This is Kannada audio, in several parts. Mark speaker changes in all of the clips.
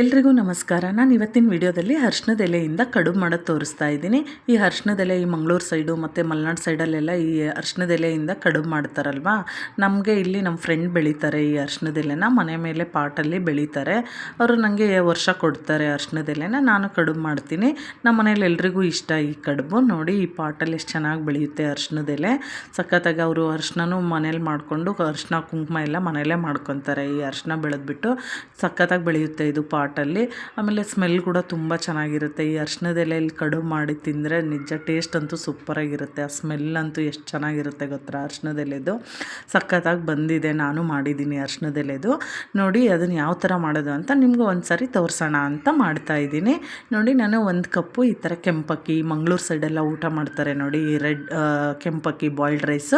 Speaker 1: ಎಲ್ರಿಗೂ ನಮಸ್ಕಾರ. ನಾನು ಇವತ್ತಿನ ವಿಡಿಯೋದಲ್ಲಿ ಅರಿಶಿಣದ ಎಲೆಯಿಂದ ಕಡುಬು ಮಾಡೋದು ತೋರಿಸ್ತಾ ಇದ್ದೀನಿ. ಈ ಅರಿಶಿಣದ ಎಲೆ ಈ ಮಂಗಳೂರು ಸೈಡು ಮತ್ತು ಮಲೆನಾಡು ಸೈಡಲ್ಲೆಲ್ಲ ಈ ಅರಿಶಿಣದ ಎಲೆಯಿಂದ ಕಡುಬು ಮಾಡ್ತಾರಲ್ವ. ನಮಗೆ ಇಲ್ಲಿ ನಮ್ಮ ಫ್ರೆಂಡ್ ಬೆಳೀತಾರೆ ಈ ಅರಿಶಿಣದ ಎಲೆನ, ಮನೆ ಮೇಲೆ ಪಾಟಲ್ಲಿ ಬೆಳೀತಾರೆ. ಅವರು ನನಗೆ ವರ್ಷ ಕೊಡ್ತಾರೆ ಅರಿಶಿಣದ ಎಲೆನ, ನಾನು ಕಡುಬು ಮಾಡ್ತೀನಿ. ನಮ್ಮ ಮನೇಲಿ ಎಲ್ರಿಗೂ ಇಷ್ಟ ಈ ಕಡುಬು. ನೋಡಿ ಈ ಪಾಟಲ್ಲಿ ಎಷ್ಟು ಚೆನ್ನಾಗಿ ಬೆಳೆಯುತ್ತೆ ಅರಿಶಿಣದ ಎಲೆ. ಸಖತ್ತಾಗಿ ಅವರು ಅರಿಶಿಣನೂ ಮನೇಲಿ ಮಾಡಿಕೊಂಡು ಅರಿಶಿಣ ಕುಂಕುಮ ಎಲ್ಲ ಮನೆಯಲ್ಲೇ ಮಾಡ್ಕೊತಾರೆ. ಈ ಅರಿಶಿಣ ಬೆಳೆದ್ಬಿಟ್ಟು ಸಖತ್ತಾಗಿ ಬೆಳೆಯುತ್ತೆ ಇದು ಪಾಟಲ್ಲಿ. ಆಮೇಲೆ ಸ್ಮೆಲ್ ಕೂಡ ತುಂಬ ಚೆನ್ನಾಗಿರುತ್ತೆ. ಈ ಅರಿಶಿಣದ ಎಲೆಯಲ್ಲಿ ಕಡುಬು ಮಾಡಿ ತಿಂದರೆ ನಿಜ ಟೇಸ್ಟ್ ಅಂತೂ ಸೂಪರಾಗಿರುತ್ತೆ. ಆ ಸ್ಮೆಲ್ ಅಂತೂ ಎಷ್ಟು ಚೆನ್ನಾಗಿರುತ್ತೆ ಗೊತ್ತಾ ಅರಿಶಿಣದ ಎಲೆದು. ಸಖತ್ತಾಗಿ ಬಂದಿದೆ. ನಾನು ಮಾಡಿದ್ದೀನಿ ಅರಿಶಿಣದ ಎಲೆದು. ನೋಡಿ ಅದನ್ನು ಯಾವ ಥರ ಮಾಡೋದು ಅಂತ ನಿಮ್ಗೆ ಒಂದು ಸಾರಿ ತೋರಿಸೋಣ ಅಂತ ಮಾಡ್ತಾಯಿದ್ದೀನಿ. ನೋಡಿ ನಾನು ಒಂದು ಕಪ್ಪು ಈ ಥರ ಕೆಂಪಕ್ಕಿ, ಮಂಗಳೂರು ಸೈಡೆಲ್ಲ ಊಟ ಮಾಡ್ತಾರೆ ನೋಡಿ, ಈ ರೆಡ್ ಕೆಂಪಕ್ಕಿ ಬಾಯ್ಲ್ಡ್ ರೈಸ್,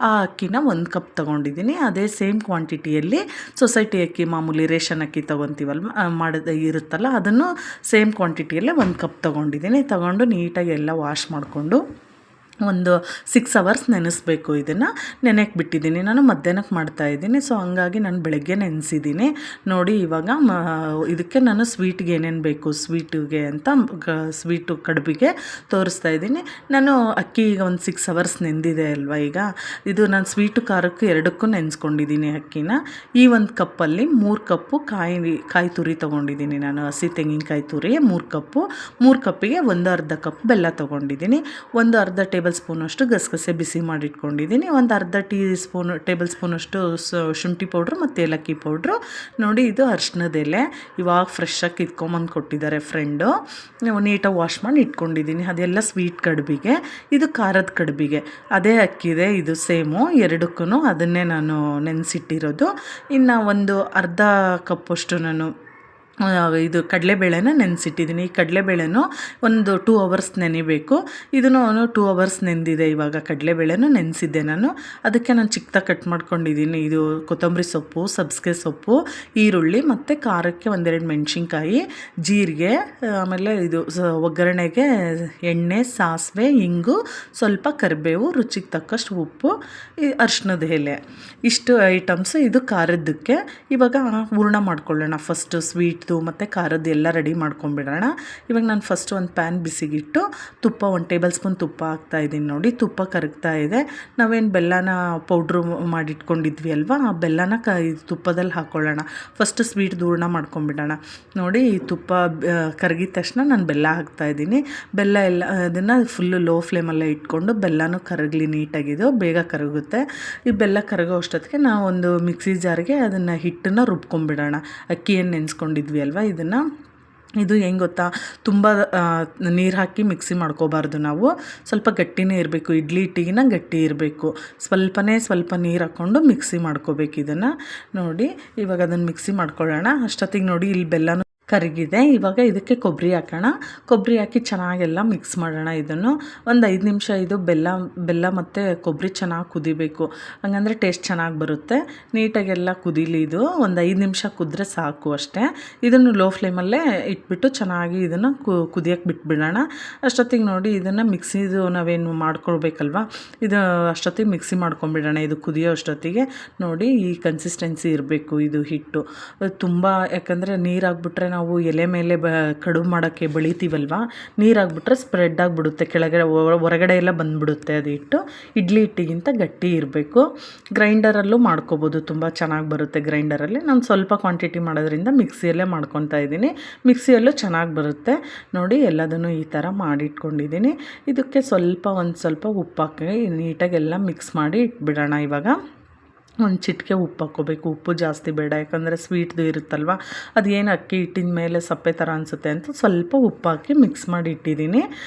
Speaker 1: ಆ ಅಕ್ಕಿನ ಒಂದು ಕಪ್ ತೊಗೊಂಡಿದ್ದೀನಿ. ಅದೇ ಸೇಮ್ ಕ್ವಾಂಟಿಟಿಯಲ್ಲಿ ಸೊಸೈಟಿ ಅಕ್ಕಿ, ಮಾಮೂಲಿ ರೇಷನ್ ಅಕ್ಕಿ ತೊಗೊತೀವಲ್ವ ಇರುತ್ತಲ್ಲ, ಅದನ್ನು ಸೇಮ್ ಕ್ವಾಂಟಿಟಿಯಲ್ಲೇ ಒಂದು ಕಪ್ ತೊಗೊಂಡಿದ್ದೀನಿ. ತೊಗೊಂಡು ನೀಟಾಗಿ ಎಲ್ಲ ವಾಶ್ ಮಾಡಿಕೊಂಡು ಒಂದು 6 ಅವರ್ಸ್ ನೆನೆಸ್ಬೇಕು. ಇದನ್ನು ನೆನೆಯಕ್ಕೆ ಬಿಟ್ಟಿದ್ದೀನಿ. ನಾನು ಮಧ್ಯಾಹ್ನಕ್ಕೆ ಮಾಡ್ತಾಯಿದ್ದೀನಿ, ಸೊ ಹಂಗಾಗಿ ನಾನು ಬೆಳಗ್ಗೆ ನೆನೆಸಿದ್ದೀನಿ. ನೋಡಿ ಇವಾಗ ಇದಕ್ಕೆ ನಾನು ಸ್ವೀಟ್ಗೆ ಏನೇನು ಬೇಕು ಸ್ವೀಟಿಗೆ ಅಂತ ಸ್ವೀಟು ಕಡುಬಿಗೆ ತೋರಿಸ್ತಾ ಇದ್ದೀನಿ. ನಾನು ಅಕ್ಕಿ ಈಗ ಒಂದು 6 ಅವರ್ಸ್ ನೆಂದಿದೆ ಅಲ್ವಾ. ಈಗ ಇದು ನಾನು ಸ್ವೀಟು ಖಾರಕ್ಕೆ ಎರಡಕ್ಕೂ ನೆನೆಸ್ಕೊಂಡಿದ್ದೀನಿ ಅಕ್ಕಿನ. ಈ ಒಂದು ಕಪ್ಪಲ್ಲಿ 3 ಕಪ್ಪು ಕಾಯಿ ತುರಿ ತೊಗೊಂಡಿದ್ದೀನಿ ನಾನು. ಹಸಿ ತೆಂಗಿನಕಾಯಿ ತುರಿ 3 ಕಪ್ಪು. 3 ಕಪ್ಪಿಗೆ ಒಂದು ಅರ್ಧ ಕಪ್ ಬೆಲ್ಲ ತೊಗೊಂಡಿದ್ದೀನಿ. ಒಂದು ಅರ್ಧ ಟೇಬಲ್ ಸ್ಪೂನಷ್ಟು ಗಸಗಸೆ ಬಿಸಿ ಮಾಡಿಟ್ಕೊಂಡಿದ್ದೀನಿ. ಒಂದು ಅರ್ಧ ಟೇಬಲ್ ಸ್ಪೂನಷ್ಟು ಶುಂಠಿ ಪೌಡ್ರು ಮತ್ತು ಏಲಕ್ಕಿ ಪೌಡ್ರು. ನೋಡಿ ಇದು ಅರಿಶಿಣದ ಎಲೆ ಇವಾಗ ಫ್ರೆಶ್ಶಾಗಿ ಕಿತ್ಕೊಂಬಂದು ಕೊಟ್ಟಿದ್ದಾರೆ ಫ್ರೆಂಡು. ನೀಟಾಗಿ ವಾಶ್ ಮಾಡಿ ಇಟ್ಕೊಂಡಿದ್ದೀನಿ. ಅದೆಲ್ಲ ಸ್ವೀಟ್ ಕಡುಬಿಗೆ. ಇದು ಖಾರದ ಕಡುಬಿಗೆ ಅದೇ ಅಕ್ಕಿದೆ, ಇದು ಸೇಮು ಎರಡಕ್ಕೂ ಅದನ್ನೇ ನಾನು ನೆನೆಸಿಟ್ಟಿರೋದು. ಇನ್ನು ಒಂದು ಅರ್ಧ ಕಪ್ಪಷ್ಟು ನಾನು ಇದು ಕಡಲೆಬೇಳೆನ ನೆನೆಸಿಟ್ಟಿದ್ದೀನಿ. ಈ ಕಡಲೆಬೇಳೆನೂ ಒಂದು 2 ಅವರ್ಸ್ ನೆನಿಬೇಕು. ಇದನ್ನು 2 ಅವರ್ಸ್ ನೆಂದಿದೆ. ಇವಾಗ ಕಡಲೆಬೇಳೆನೂ ನೆನೆಸಿದ್ದೆ ನಾನು. ಅದಕ್ಕೆ ನಾನು ಚಿಕ್ಕದಾಗಿ ಕಟ್ ಮಾಡ್ಕೊಂಡಿದ್ದೀನಿ. ಇದು ಕೊತ್ತಂಬರಿ ಸೊಪ್ಪು, ಸಬ್ಬಸಿಗೆ ಸೊಪ್ಪು, ಈರುಳ್ಳಿ ಮತ್ತು ಖಾರಕ್ಕೆ 1-2 ಮೆಣಸಿನ್ಕಾಯಿ, ಜೀರಿಗೆ, ಆಮೇಲೆ ಇದು ಒಗ್ಗರಣೆಗೆ ಎಣ್ಣೆ, ಸಾಸಿವೆ, ಇಂಗು, ಸ್ವಲ್ಪ ಕರಿಬೇವು, ರುಚಿಗೆ ತಕ್ಕಷ್ಟು ಉಪ್ಪು, ಈ ಅರಿಶಿಣದ ಎಲೆ, ಇಷ್ಟು ಐಟಮ್ಸ್ ಇದು ಖಾರದ್ದಕ್ಕೆ. ಇವಾಗ ಹೂರಣ ಮಾಡ್ಕೊಳ್ಳೋಣ. ಫಸ್ಟು ಸ್ವೀಟ್ ಮತ್ತು ಖಾರದ್ದು ಎಲ್ಲ ರೆಡಿ ಮಾಡ್ಕೊಂಬಿಡೋಣ. ಇವಾಗ ನಾನು ಫಸ್ಟ್ ಒಂದು ಪ್ಯಾನ್ ಬಿಸಿಗಿಟ್ಟು ತುಪ್ಪ 1 ಟೇಬಲ್ ಸ್ಪೂನ್ ತುಪ್ಪ ಹಾಕ್ತಾಯಿದ್ದೀನಿ. ನೋಡಿ ತುಪ್ಪ ಕರಗ್ತಾ ಇದೆ. ನಾವೇನು ಬೆಲ್ಲನ ಪೌಡ್ರು ಮಾಡಿಟ್ಕೊಂಡಿದ್ವಿ ಅಲ್ವಾ, ಆ ಬೆಲ್ಲನ ತುಪ್ಪದಲ್ಲಿ ಹಾಕ್ಕೊಳ್ಳೋಣ. ಫಸ್ಟ್ ಸ್ವೀಟ್ ಹೂರಣ ಮಾಡ್ಕೊಂಬಿಡೋಣ. ನೋಡಿ ಈ ತುಪ್ಪ ಕರಗಿದ ತಕ್ಷಣ ನಾನು ಬೆಲ್ಲ ಹಾಕ್ತಾಯಿದ್ದೀನಿ. ಬೆಲ್ಲ ಎಲ್ಲ ಅದನ್ನು ಫುಲ್ಲು ಲೋ ಫ್ಲೇಮಲ್ಲೇ ಇಟ್ಕೊಂಡು ಬೆಲ್ಲನೂ ಕರಗಲಿ ನೀಟಾಗಿದ್ದು, ಬೇಗ ಕರಗುತ್ತೆ. ಈ ಬೆಲ್ಲ ಕರಗೋ ಅಷ್ಟೊತ್ತಿಗೆ ನಾವು ಒಂದು ಮಿಕ್ಸಿ ಜಾರ್ಗೆ ಅದನ್ನು ಹಿಟ್ಟನ್ನು ರುಬ್ಕೊಂಬಿಡೋಣ. ಅಕ್ಕಿ ಏನು ನೆನೆಸ್ಕೊಂಡಿದ್ವಿ ಅಲ್ವಾ, ಇದನ್ನು ಇದು ಹೆಂಗೆ ಗೊತ್ತಾ, ತುಂಬ ನೀರು ಹಾಕಿ ಮಿಕ್ಸಿ ಮಾಡ್ಕೋಬಾರ್ದು ನಾವು. ಸ್ವಲ್ಪ ಗಟ್ಟಿನೇ ಇರಬೇಕು. ಇಡ್ಲಿ ಹಿಟ್ಟಿಗಿನ ಗಟ್ಟಿ ಇರಬೇಕು. ಸ್ವಲ್ಪ ನೀರು ಹಾಕ್ಕೊಂಡು ಮಿಕ್ಸಿ ಮಾಡ್ಕೋಬೇಕು ಇದನ್ನು. ನೋಡಿ ಇವಾಗ ಅದನ್ನು ಮಿಕ್ಸಿ ಮಾಡ್ಕೊಳ್ಳೋಣ. ಅಷ್ಟೊತ್ತಿಗೆ ನೋಡಿ ಇಲ್ಲಿ ಬೆಲ್ಲನೂ ಕರಗಿದೆ. ಇವಾಗ ಇದಕ್ಕೆ ಕೊಬ್ಬರಿ ಹಾಕೋಣ. ಕೊಬ್ಬರಿ ಹಾಕಿ ಚೆನ್ನಾಗೆಲ್ಲ ಮಿಕ್ಸ್ ಮಾಡೋಣ. ಇದನ್ನು ಒಂದು 5 ನಿಮಿಷ ಇದು ಬೆಲ್ಲ ಮತ್ತು ಕೊಬ್ಬರಿ ಚೆನ್ನಾಗಿ ಕುದಿಬೇಕು. ಹಂಗಂದರೆ ಟೇಸ್ಟ್ ಚೆನ್ನಾಗಿ ಬರುತ್ತೆ. ನೀಟಾಗೆಲ್ಲ ಕುದೀಲಿ. ಇದು ಒಂದು 5 ನಿಮಿಷ ಕುದ್ರೆ ಸಾಕು ಅಷ್ಟೇ. ಇದನ್ನು ಲೋ ಫ್ಲೇಮಲ್ಲೇ ಇಟ್ಬಿಟ್ಟು ಚೆನ್ನಾಗಿ ಇದನ್ನು ಕುದಿಯೋಕ್ಕೆ ಬಿಟ್ಬಿಡೋಣ. ಅಷ್ಟೊತ್ತಿಗೆ ನೋಡಿ ಇದನ್ನು ಮಿಕ್ಸಿದು ನಾವೇನು ಮಾಡ್ಕೊಳ್ಬೇಕಲ್ವ, ಇದು ಅಷ್ಟೊತ್ತಿಗೆ ಮಿಕ್ಸಿ ಮಾಡ್ಕೊಂಬಿಡೋಣ. ಇದು ಕುದಿಯೋ ಅಷ್ಟೊತ್ತಿಗೆ ನೋಡಿ ಈ ಕನ್ಸಿಸ್ಟೆನ್ಸಿ ಇರಬೇಕು ಇದು ಹಿಟ್ಟು. ತುಂಬ ಯಾಕಂದರೆ ನೀರಾಗ್ಬಿಟ್ರೆ ನಾವು ಎಲೆ ಮೇಲೆ ಕಡುಬು ಮಾಡೋಕ್ಕೆ ಬೆಳಿತೀವಲ್ವ, ನೀರಾಗ್ಬಿಟ್ರೆ ಸ್ಪ್ರೆಡ್ ಆಗಿಬಿಡುತ್ತೆ ಕೆಳಗಡೆ, ಹೊರಗಡೆ ಎಲ್ಲ ಬಂದುಬಿಡುತ್ತೆ ಅದು ಹಿಟ್ಟು. ಇಡ್ಲಿ ಹಿಟ್ಟಿಗಿಂತ ಗಟ್ಟಿ ಇರಬೇಕು. ಗ್ರೈಂಡರಲ್ಲೂ ಮಾಡ್ಕೋಬೋದು, ತುಂಬ ಚೆನ್ನಾಗಿ ಬರುತ್ತೆ ಗ್ರೈಂಡರಲ್ಲಿ. ನಾನು ಸ್ವಲ್ಪ ಕ್ವಾಂಟಿಟಿ ಮಾಡೋದ್ರಿಂದ ಮಿಕ್ಸಿಯಲ್ಲೇ ಮಾಡ್ಕೊತಾ ಇದ್ದೀನಿ. ಮಿಕ್ಸಿಯಲ್ಲೂ ಚೆನ್ನಾಗಿ ಬರುತ್ತೆ. ನೋಡಿ ಎಲ್ಲದನ್ನು ಈ ಥರ ಮಾಡಿಟ್ಕೊಂಡಿದ್ದೀನಿ. ಇದಕ್ಕೆ ಒಂದು ಸ್ವಲ್ಪ ಉಪ್ಪು ಹಾಕಿ ನೀಟಾಗಿ ಎಲ್ಲ ಮಿಕ್ಸ್ ಮಾಡಿ ಇಟ್ಬಿಡೋಣ. ಇವಾಗ ಒಂದು ಚಿಟಿಕೆ ಉಪ್ಪು ಹಾಕ್ಕೋಬೇಕು. ಉಪ್ಪು ಜಾಸ್ತಿ ಬೇಡ, ಯಾಕಂದರೆ ಸ್ವೀಟ್ದು ಇರುತ್ತಲ್ವ, ಅದು ಏನು ಅಕ್ಕಿ ಹಿಟ್ಟಿನ ಮೇಲೆ ಸಪ್ಪೆ ಥರ ಅನಿಸುತ್ತೆ ಅಂತ ಸ್ವಲ್ಪ ಉಪ್ಪು ಹಾಕಿ ಮಿಕ್ಸ್ ಮಾಡಿ ಇಟ್ಟಿದ್ದೀನಿ.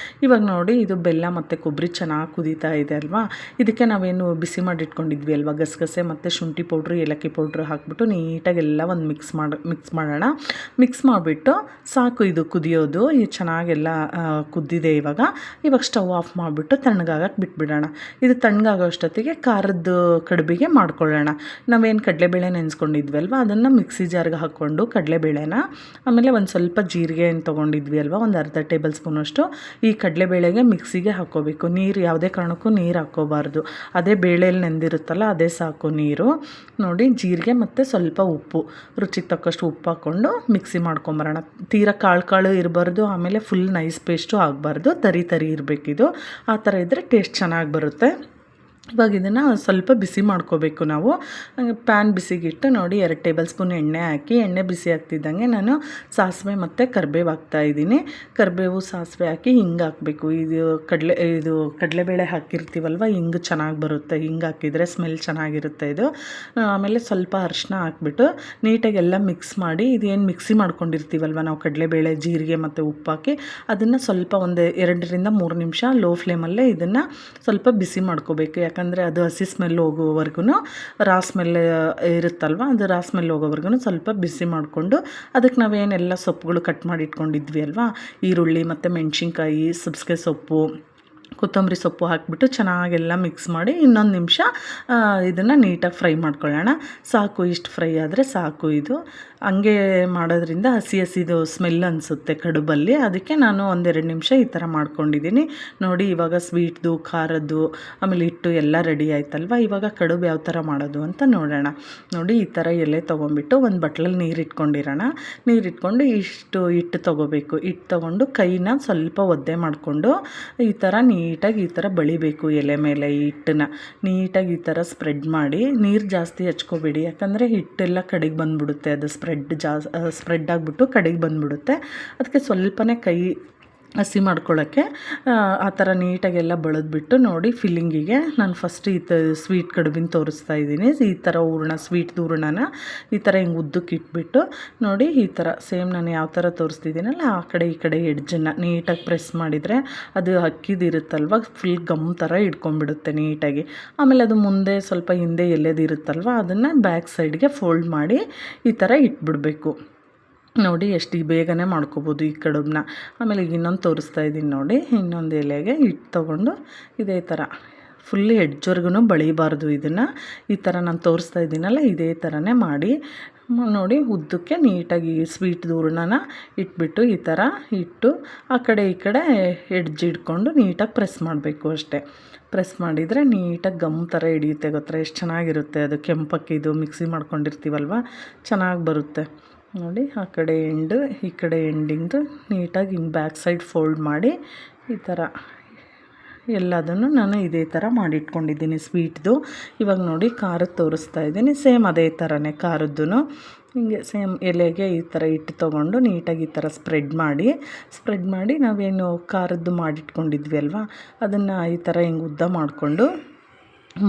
Speaker 1: ಇವಾಗ ನೋಡಿ ಇದು ಬೆಲ್ಲ ಮತ್ತು ಕೊಬ್ಬರಿ ಚೆನ್ನಾಗಿ ಕುದೀತಾ ಇದೆ ಅಲ್ವಾ. ಇದಕ್ಕೆ ನಾವೇನು ಬಿಸಿ ಮಾಡಿ ಇಟ್ಕೊಂಡಿದ್ವಿ ಅಲ್ವಾ, ಗಸಗಸೆ ಮತ್ತು ಶುಂಠಿ ಪೌಡ್ರು, ಏಲಕ್ಕಿ ಪೌಡ್ರು ಹಾಕ್ಬಿಟ್ಟು ನೀಟಾಗೆಲ್ಲ ಒಂದು ಮಿಕ್ಸ್ ಮಾಡೋಣ. ಮಿಕ್ಸ್ ಮಾಡಿಬಿಟ್ಟು ಸಾಕು, ಇದು ಕುದಿಯೋದು. ಇದು ಚೆನ್ನಾಗೆಲ್ಲ ಕುದ್ದಿದೆ. ಇವಾಗ ಸ್ಟವ್ ಆಫ್ ಮಾಡಿಬಿಟ್ಟು ತಣ್ಣಗಾಗಕ್ಕೆ ಬಿಟ್ಬಿಡೋಣ. ಇದು ತಣ್ಣಗಾಗೋ ಅಷ್ಟೊತ್ತಿಗೆ ಖಾರದ ಕಡುಬಿಗೆ ಮಾಡ್ಕೊಳ್ಳೋಣ. ಮಾಡ್ಕೊಳ್ಳೋಣ. ನಾವೇನು ಕಡಲೆಬೇಳೆ ನೆನೆಸ್ಕೊಂಡಿದ್ವಿ ಅಲ್ವಾ, ಅದನ್ನು ಮಿಕ್ಸಿ ಜಾರ್ಗೆ ಹಾಕ್ಕೊಂಡು ಕಡಲೆಬೇಳೆನ, ಆಮೇಲೆ ಒಂದು ಸ್ವಲ್ಪ ಜೀರಿಗೆ ಏನು ತೊಗೊಂಡಿದ್ವಿ ಅಲ್ವಾ, ಒಂದು ಅರ್ಧ ಟೇಬಲ್ ಸ್ಪೂನಷ್ಟು ಈ ಕಡಲೆಬೇಳೆಗೆ ಮಿಕ್ಸಿಗೆ ಹಾಕ್ಕೋಬೇಕು. ನೀರು ಯಾವುದೇ ಕಾರಣಕ್ಕೂ ನೀರು ಹಾಕ್ಕೋಬಾರ್ದು, ಅದೇ ಬೇಳೆಯಲ್ಲಿ ನೆಂದಿರುತ್ತಲ್ಲ ಅದೇ ಸಾಕು ನೀರು. ನೋಡಿ, ಜೀರಿಗೆ ಮತ್ತು ಸ್ವಲ್ಪ ಉಪ್ಪು, ರುಚಿಗೆ ತಕ್ಕಷ್ಟು ಉಪ್ಪು ಹಾಕ್ಕೊಂಡು ಮಿಕ್ಸಿ ಮಾಡ್ಕೊಂಬರೋಣ. ತೀರಾ ಕಾಳು ಇರಬಾರ್ದು, ಆಮೇಲೆ ಫುಲ್ ನೈಸ್ ಪೇಸ್ಟು ಆಗಬಾರ್ದು, ತರಿ ಇರಬೇಕಿದು. ಆ ಥರ ಇದ್ದರೆ ಟೇಸ್ಟ್ ಚೆನ್ನಾಗಿ ಬರುತ್ತೆ. ಇವಾಗ ಇದನ್ನು ಸ್ವಲ್ಪ ಬಿಸಿ ಮಾಡ್ಕೋಬೇಕು ನಾವು. ಪ್ಯಾನ್ ಬಿಸಿಗಿಟ್ಟು ನೋಡಿ 2 ಟೇಬಲ್ ಸ್ಪೂನ್ ಎಣ್ಣೆ ಹಾಕಿ, ಎಣ್ಣೆ ಬಿಸಿ ಆಗ್ತಿದ್ದಂಗೆ ನಾನು ಸಾಸಿವೆ ಮತ್ತು ಕರಿಬೇವು ಹಾಕ್ತಾಯಿದ್ದೀನಿ. ಕರಿಬೇವು ಸಾಸಿವೆ ಹಾಕಿ ಹಿಂಗೆ ಹಾಕಬೇಕು. ಇದು ಕಡಲೆಬೇಳೆ ಹಾಕಿರ್ತೀವಲ್ವ, ಹಿಂಗೆ ಚೆನ್ನಾಗಿ ಬರುತ್ತೆ, ಹಿಂಗೆ ಹಾಕಿದರೆ ಸ್ಮೆಲ್ ಚೆನ್ನಾಗಿರುತ್ತೆ ಇದು. ಆಮೇಲೆ ಸ್ವಲ್ಪ ಅರಿಶಿನ ಹಾಕ್ಬಿಟ್ಟು ನೀಟಾಗಿ ಎಲ್ಲ ಮಿಕ್ಸ್ ಮಾಡಿ, ಇದೇನು ಮಿಕ್ಸಿ ಮಾಡ್ಕೊಂಡಿರ್ತೀವಲ್ವ ನಾವು ಕಡಲೆಬೇಳೆ, ಜೀರಿಗೆ ಮತ್ತು ಉಪ್ಪು ಹಾಕಿ, ಅದನ್ನು ಸ್ವಲ್ಪ ಒಂದು 2 ರಿಂದ 3 ನಿಮಿಷ ಲೋ ಫ್ಲೇಮಲ್ಲೇ ಇದನ್ನು ಸ್ವಲ್ಪ ಬಿಸಿ ಮಾಡ್ಕೋಬೇಕು. ಯಾಕಂದರೆ ಅದು ಹಸಿ ಸ್ಮೆಲ್ ಹೋಗೋವರೆಗೂ, ರಾ ಸ್ಮೆಲ್ ಇರುತ್ತಲ್ವ, ಅದು ರಾ ಸ್ಮೆಲ್ ಹೋಗೋವರೆಗೂ ಸ್ವಲ್ಪ ಬಿಸಿ ಮಾಡಿಕೊಂಡು, ಅದಕ್ಕೆ ನಾವೇನೆಲ್ಲ ಸೊಪ್ಪುಗಳು ಕಟ್ ಮಾಡಿ ಇಟ್ಕೊಂಡಿದ್ವಿ ಅಲ್ವಾ, ಈರುಳ್ಳಿ ಮತ್ತು ಮೆಣಸಿನ್ಕಾಯಿ, ಸಬ್ಬಸಿಗೆ ಸೊಪ್ಪು, ಕೊತ್ತಂಬರಿ ಸೊಪ್ಪು ಹಾಕಿಬಿಟ್ಟು ಚೆನ್ನಾಗೆಲ್ಲ ಮಿಕ್ಸ್ ಮಾಡಿ ಇನ್ನೊಂದು ನಿಮಿಷ ಇದನ್ನು ನೀಟಾಗಿ ಫ್ರೈ ಮಾಡ್ಕೊಳ್ಳೋಣ. ಸಾಕು, ಇಷ್ಟು ಫ್ರೈ ಆದರೆ ಸಾಕು. ಇದು ಹಂಗೆ ಮಾಡೋದ್ರಿಂದ ಹಸಿದು ಸ್ಮೆಲ್ ಅನಿಸುತ್ತೆ ಕಡುಬಲ್ಲಿ, ಅದಕ್ಕೆ ನಾನು 1-2 ನಿಮಿಷ ಈ ಥರ ಮಾಡ್ಕೊಂಡಿದ್ದೀನಿ. ನೋಡಿ, ಇವಾಗ ಸ್ವೀಟ್ದು, ಖಾರದ್ದು, ಆಮೇಲೆ ಹಿಟ್ಟು ಎಲ್ಲ ರೆಡಿ ಆಯ್ತಲ್ವ. ಇವಾಗ ಕಡುಬು ಯಾವ ಥರ ಮಾಡೋದು ಅಂತ ನೋಡೋಣ. ನೋಡಿ, ಈ ಥರ ಎಲೆ ತೊಗೊಂಬಿಟ್ಟು ಒಂದು ಬಟ್ಲಲ್ಲಿ ನೀರು ಇಟ್ಕೊಂಡಿರೋಣ. ನೀರಿಟ್ಕೊಂಡು ಇಷ್ಟು ಹಿಟ್ಟು ತೊಗೋಬೇಕು. ಹಿಟ್ಟು ತೊಗೊಂಡು ಕೈನ ಸ್ವಲ್ಪ ಒದ್ದೆ ಮಾಡಿಕೊಂಡು ಈ ಥರ ನೀಟಾಗಿ ಈ ಥರ ಬಳಿಬೇಕು. ಎಲೆ ಮೇಲೆ ಈ ಹಿಟ್ಟನ್ನ ನೀಟಾಗಿ ಈ ಥರ ಸ್ಪ್ರೆಡ್ ಮಾಡಿ, ನೀರು ಜಾಸ್ತಿ ಹಚ್ಕೋಬೇಡಿ, ಯಾಕಂದರೆ ಹಿಟ್ಟೆಲ್ಲ ಕಡೆಗೆ ಬಂದುಬಿಡುತ್ತೆ, ಅದು ಸ್ಪ್ರೆಡ್ ಆಗಿಬಿಟ್ಟು ಕಡೆಗೆ ಬಂದುಬಿಡುತ್ತೆ. ಅದಕ್ಕೆ ಸ್ವಲ್ಪನೇ ಕೈ ಹಸಿ ಮಾಡ್ಕೊಳ್ಳೋಕ್ಕೆ ಆ ಥರ ನೀಟಾಗೆಲ್ಲ ಬಳಿದ್ಬಿಟ್ಟು, ನೋಡಿ ಫಿಲ್ಲಿಂಗಿಗೆ ನಾನು ಫಸ್ಟ್ ಸ್ವೀಟ್ ಕಡುಬಿನ ತೋರಿಸ್ತಾ ಇದ್ದೀನಿ. ಈ ಥರ ಸ್ವೀಟ್ದು ಹೂರಣನ ಈ ಥರ ಹಿಂಗೆ ಉದ್ದಕ್ಕೆ ಇಟ್ಬಿಟ್ಟು, ನೋಡಿ ಈ ಥರ ಸೇಮ್ ನಾನು ಯಾವ ಥರ ತೋರಿಸ್ತಿದ್ದೀನಲ್ಲ ಆ ಕಡೆ ಈ ಕಡೆ ಎಡ್ಜನ್ನು ನೀಟಾಗಿ ಪ್ರೆಸ್ ಮಾಡಿದರೆ ಅದು ಅಕ್ಕಿದಿರುತ್ತಲ್ವ, ಫುಲ್ ಗಮ್ ಥರ ಇಟ್ಕೊಂಡ್ಬಿಡುತ್ತೆ ನೀಟಾಗಿ. ಆಮೇಲೆ ಅದು ಮುಂದೆ ಸ್ವಲ್ಪ ಹಿಂದೆ ಎಲೆದಿರುತ್ತಲ್ವ, ಅದನ್ನು ಬ್ಯಾಕ್ ಸೈಡ್ಗೆ ಫೋಲ್ಡ್ ಮಾಡಿ ಈ ಥರ ಇಟ್ಬಿಡಬೇಕು. ನೋಡಿ, ಎಷ್ಟು ಬೇಗನೆ ಮಾಡ್ಕೋಬೋದು ಈ ಕಡುಬನ್ನ. ಆಮೇಲೆ ಈಗ ಇನ್ನೊಂದು ತೋರಿಸ್ತಾ ಇದ್ದೀನಿ ನೋಡಿ, ಇನ್ನೊಂದು ಎಲೆಗೆ ಹಿಟ್ಟು ತೊಗೊಂಡು ಇದೇ ಥರ ಫುಲ್ಲಿ ಎಡ್ಜ್ವರ್ಗೂ ಬಳಿಬಾರ್ದು. ಇದನ್ನು ಈ ಥರ ನಾನು ತೋರಿಸ್ತಾ ಇದ್ದೀನಲ್ಲ, ಇದೇ ಥರನೇ ಮಾಡಿ ನೋಡಿ. ಉದ್ದಕ್ಕೆ ನೀಟಾಗಿ ಸ್ವೀಟ್ದು ಹೂರಣನ ಇಟ್ಬಿಟ್ಟು ಈ ಥರ ಇಟ್ಟು ಆ ಕಡೆ ಈ ಕಡೆ ಎಡ್ಜ್ ಇಟ್ಕೊಂಡು ನೀಟಾಗಿ ಪ್ರೆಸ್ ಮಾಡಬೇಕು ಅಷ್ಟೇ. ಪ್ರೆಸ್ ಮಾಡಿದರೆ ನೀಟಾಗಿ ಗಮ್ ಥರ ಹಿಡಿಯುತ್ತೆ, ಗೊತ್ತಾ ಎಷ್ಟು ಚೆನ್ನಾಗಿರುತ್ತೆ ಅದು. ಕೆಂಪಕ್ಕಿದು ಮಿಕ್ಸಿ ಮಾಡ್ಕೊಂಡಿರ್ತೀವಲ್ವ, ಚೆನ್ನಾಗಿ ಬರುತ್ತೆ ನೋಡಿ. ಆ ಕಡೆ ಎಂಡು ಈ ಕಡೆ ಎಂಡಿಂಗ್ದು ನೀಟಾಗಿ ಹಿಂಗೆ ಬ್ಯಾಕ್ ಸೈಡ್ ಫೋಲ್ಡ್ ಮಾಡಿ ಈ ಥರ ಎಲ್ಲದನ್ನು ನಾನು ಇದೇ ಥರ ಮಾಡಿಟ್ಕೊಂಡಿದ್ದೀನಿ ಸ್ವೀಟ್ದು. ಇವಾಗ ನೋಡಿ ಖಾರದ್ದು ತೋರಿಸ್ತಾ ಇದ್ದೀನಿ. ಸೇಮ್ ಅದೇ ಥರನೇ ಖಾರದ್ದು ಹಿಂಗೆ ಸೇಮ್ ಎಲೆಗೆ ಈ ಥರ ಹಿಟ್ಟು ತೊಗೊಂಡು ನೀಟಾಗಿ ಈ ಥರ ಸ್ಪ್ರೆಡ್ ಮಾಡಿ ನಾವೇನು ಖಾರದ್ದು ಮಾಡಿಟ್ಕೊಂಡಿದ್ವಿ ಅಲ್ವಾ, ಅದನ್ನು ಈ ಥರ ಹಿಂಗೆ ಉದ್ದ ಮಾಡಿಕೊಂಡು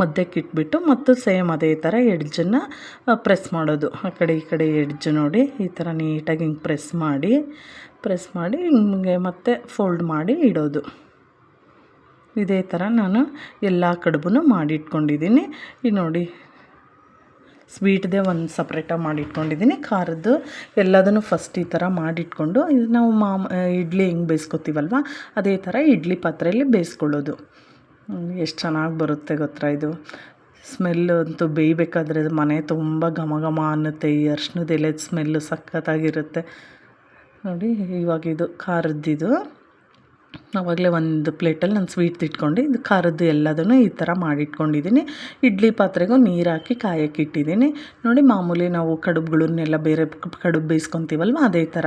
Speaker 1: ಮಧ್ಯಕ್ಕೆ ಇಟ್ಬಿಟ್ಟು ಮತ್ತು ಸೇಮ್ ಅದೇ ಥರ ಎಡ್ಜನ್ನು ಪ್ರೆಸ್ ಮಾಡೋದು. ಆ ಕಡೆ ಈ ಕಡೆ ಎಡ್ಜ್ ನೋಡಿ ಈ ಥರ ನೀಟಾಗಿ ಹಿಂಗೆ ಪ್ರೆಸ್ ಮಾಡಿ ಹಿಂಗೆ ಮತ್ತೆ ಫೋಲ್ಡ್ ಮಾಡಿ ಇಡೋದು. ಇದೇ ಥರ ನಾನು ಎಲ್ಲ ಕಡುಬು ಮಾಡಿಟ್ಕೊಂಡಿದ್ದೀನಿ. ಈಗ ನೋಡಿ, ಸ್ವೀಟ್ದೇ ಒಂದು ಸಪ್ರೇಟಾಗಿ ಮಾಡಿಟ್ಕೊಂಡಿದ್ದೀನಿ, ಖಾರದ್ದು ಎಲ್ಲದನ್ನು ಫಸ್ಟ್ ಈ ಥರ ಮಾಡಿಟ್ಕೊಂಡು, ಇದು ನಾವು ಇಡ್ಲಿ ಹೆಂಗೆ ಬೇಯಿಸ್ಕೊತೀವಲ್ವ ಅದೇ ಥರ ಇಡ್ಲಿ ಪಾತ್ರೆಯಲ್ಲಿ ಬೇಯಿಸ್ಕೊಳ್ಳೋದು. ಎಷ್ಟು ಚೆನ್ನಾಗಿ ಬರುತ್ತೆ ಗೊತ್ತಾ ಇದು. ಸ್ಮೆಲ್ಲು ಅಂತೂ ಬೇಯಬೇಕಾದ್ರೆ ಮನೆ ತುಂಬ ಘಮ ಘಮ ಅನ್ನುತ್ತೆ. ಈ ಅರಿಶಿಣದ ಎಲೆದ ಸ್ಮೆಲ್ಲು ಸಖತ್ತಾಗಿರುತ್ತೆ ನೋಡಿ. ಇವಾಗ ಇದು ಖಾರದ್ದಿದು ಆವಾಗಲೇ ಒಂದು ಪ್ಲೇಟಲ್ಲಿ ನಾನು ಸ್ವೀಟ್ ಇಟ್ಕೊಂಡು ಇದು ಖಾರದ್ದು ಎಲ್ಲದನ್ನು ಈ ಥರ ಮಾಡಿಟ್ಕೊಂಡಿದ್ದೀನಿ. ಇಡ್ಲಿ ಪಾತ್ರೆಗೂ ನೀರು ಹಾಕಿ ಕಾಯಕ್ಕೆ ಇಟ್ಟಿದ್ದೀನಿ ನೋಡಿ. ಮಾಮೂಲಿ ನಾವು ಕಡುಬುಗಳನ್ನೆಲ್ಲ ಬೇರೆ ಕಡುಬು ಬೇಯಿಸ್ಕೊತೀವಲ್ವ ಅದೇ ಥರ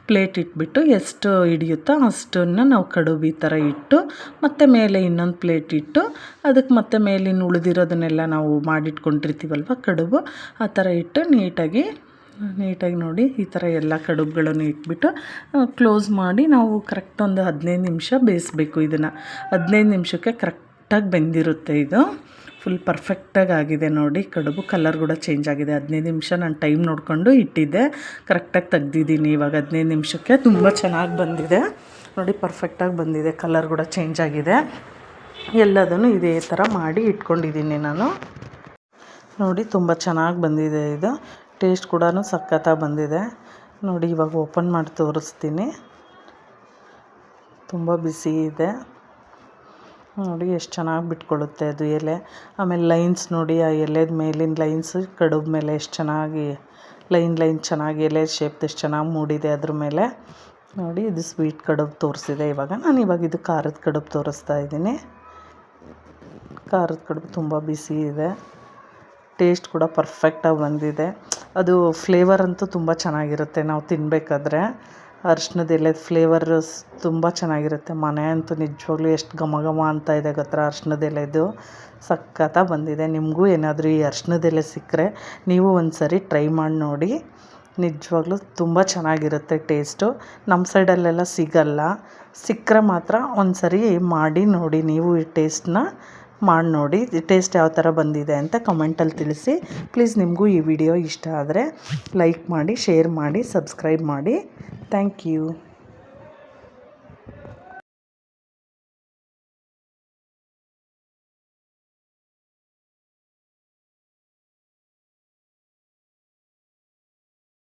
Speaker 1: ಪ್ಲೇಟ್ ಇಟ್ಬಿಟ್ಟು ಎಷ್ಟು ಹಿಡಿಯುತ್ತೋ ಅಷ್ಟನ್ನು ನಾವು ಕಡುಬು ಈ ಥರ ಇಟ್ಟು ಮತ್ತು ಮೇಲೆ ಇನ್ನೊಂದು ಪ್ಲೇಟ್ ಇಟ್ಟು ಅದಕ್ಕೆ ಮತ್ತೆ ಮೇಲಿನ ಉಳಿದಿರೋದನ್ನೆಲ್ಲ ನಾವು ಮಾಡಿಟ್ಕೊಂಡಿರ್ತೀವಲ್ವ ಕಡುಬು ಆ ಥರ ಇಟ್ಟು ನೀಟಾಗಿ ನೋಡಿ ಈ ಥರ ಎಲ್ಲ ಕಡುಬುಗಳನ್ನು ಇಟ್ಬಿಟ್ಟು ಕ್ಲೋಸ್ ಮಾಡಿ ನಾವು ಕರೆಕ್ಟ್ ಒಂದು 15 ನಿಮಿಷ ಬೇಯಿಸ್ಬೇಕು. ಇದನ್ನು 15 ನಿಮಿಷಕ್ಕೆ ಕರೆಕ್ಟಾಗಿ ಬೆಂದಿರುತ್ತೆ. ಇದು ಫುಲ್ ಪರ್ಫೆಕ್ಟಾಗಿ ಆಗಿದೆ ನೋಡಿ. ಕಡುಬು ಕಲರ್ ಕೂಡ ಚೇಂಜ್ ಆಗಿದೆ. 15 ನಿಮಿಷ ನಾನು ಟೈಮ್ ನೋಡಿಕೊಂಡು ಇಟ್ಟಿದ್ದೆ, ಕರೆಕ್ಟಾಗಿ ತೆಗ್ದಿದ್ದೀನಿ. ಇವಾಗ 15 ನಿಮಿಷಕ್ಕೆ ತುಂಬ ಚೆನ್ನಾಗಿ ಬಂದಿದೆ ನೋಡಿ, ಪರ್ಫೆಕ್ಟಾಗಿ ಬಂದಿದೆ. ಕಲರ್ ಕೂಡ ಚೇಂಜ್ ಆಗಿದೆ. ಎಲ್ಲದನ್ನು ಇದೇ ಥರ ಮಾಡಿ ಇಟ್ಕೊಂಡಿದ್ದೀನಿ ನಾನು ನೋಡಿ. ತುಂಬ ಚೆನ್ನಾಗಿ ಬಂದಿದೆ ಇದು. ಟೇಸ್ಟ್ ಕೂಡ ಸಖತ್ತಾಗಿ ಬಂದಿದೆ ನೋಡಿ. ಇವಾಗ ಓಪನ್ ಮಾಡಿ ತೋರಿಸ್ತೀನಿ. ತುಂಬ ಬಿಸಿ ಇದೆ ನೋಡಿ ಎಷ್ಟು ಚೆನ್ನಾಗಿ ಬಿಟ್ಕೊಳ್ಳುತ್ತೆ ಅದು ಎಲೆ. ಆಮೇಲೆ ಲೈನ್ಸ್ ನೋಡಿ, ಆ ಎಲೆದ ಮೇಲಿನ ಲೈನ್ಸ್ ಕಡುಬು ಮೇಲೆ ಎಷ್ಟು ಚೆನ್ನಾಗಿ ಲೈನ್ ಚೆನ್ನಾಗಿ ಎಲೆ ಶೇಪ್ ಎಷ್ಟು ಚೆನ್ನಾಗಿ ಮೂಡಿದೆ ಅದ್ರ ಮೇಲೆ. ನೋಡಿ ಇದು ಸ್ವೀಟ್ ಕಡುಬು ತೋರಿಸಿದೆ. ನಾನು ಇವಾಗ ಇದು ಖಾರದ ಕಡುಬು ತೋರಿಸ್ತಾ ಇದ್ದೀನಿ. ಖಾರದ ಕಡುಬು ತುಂಬ ಬಿಸಿ ಇದೆ, ಟೇಸ್ಟ್ ಕೂಡ ಪರ್ಫೆಕ್ಟಾಗಿ ಬಂದಿದೆ. ಅದು ಫ್ಲೇವರ್ ಅಂತೂ ತುಂಬ ಚೆನ್ನಾಗಿರುತ್ತೆ. ನಾವು ತಿನ್ನಬೇಕಾದ್ರೆ ಅರಿಶಿಣದ ಎಲೆದ ಫ್ಲೇವರ್ ತುಂಬ ಚೆನ್ನಾಗಿರುತ್ತೆ. ಮನೆ ಅಂತೂ ನಿಜವಾಗ್ಲೂ ಎಷ್ಟು ಘಮ ಘಮ ಅಂತ ಇದೆ ಗೊತ್ತಾ. ಅರಿಶಿಣದ ಎಲೆದು ಸಖತ್ತಾಗಿ ಬಂದಿದೆ. ನಿಮಗೂ ಏನಾದರೂ ಈ ಅರಿಶಿಣದ ಎಲೆ ಸಿಕ್ಕರೆ ನೀವು ಒಂದು ಸರಿ ಟ್ರೈ ಮಾಡಿ ನೋಡಿ. ನಿಜವಾಗ್ಲೂ ತುಂಬ ಚೆನ್ನಾಗಿರುತ್ತೆ ಟೇಸ್ಟು. ನಮ್ಮ ಸೈಡಲ್ಲೆಲ್ಲ ಸಿಗಲ್ಲ, ಸಿಕ್ಕರೆ ಮಾತ್ರ ಒಂದು ಸರಿ ಮಾಡಿ ನೋಡಿ. ನೀವು ಈ ಟೇಸ್ಟನ್ನ ಮಾಡಿ ನೋಡಿ, ಟೇಸ್ಟ್ ಯಾವ ಥರ ಬಂದಿದೆ ಅಂತ ಕಮೆಂಟಲ್ಲಿ ತಿಳಿಸಿ. ಪ್ಲೀಸ್ ನಿಮಗೂ ಈ ವಿಡಿಯೋ ಇಷ್ಟ ಆದರೆ ಲೈಕ್ ಮಾಡಿ, ಶೇರ್ ಮಾಡಿ, ಸಬ್ಸ್ಕ್ರೈಬ್ ಮಾಡಿ. Thank you.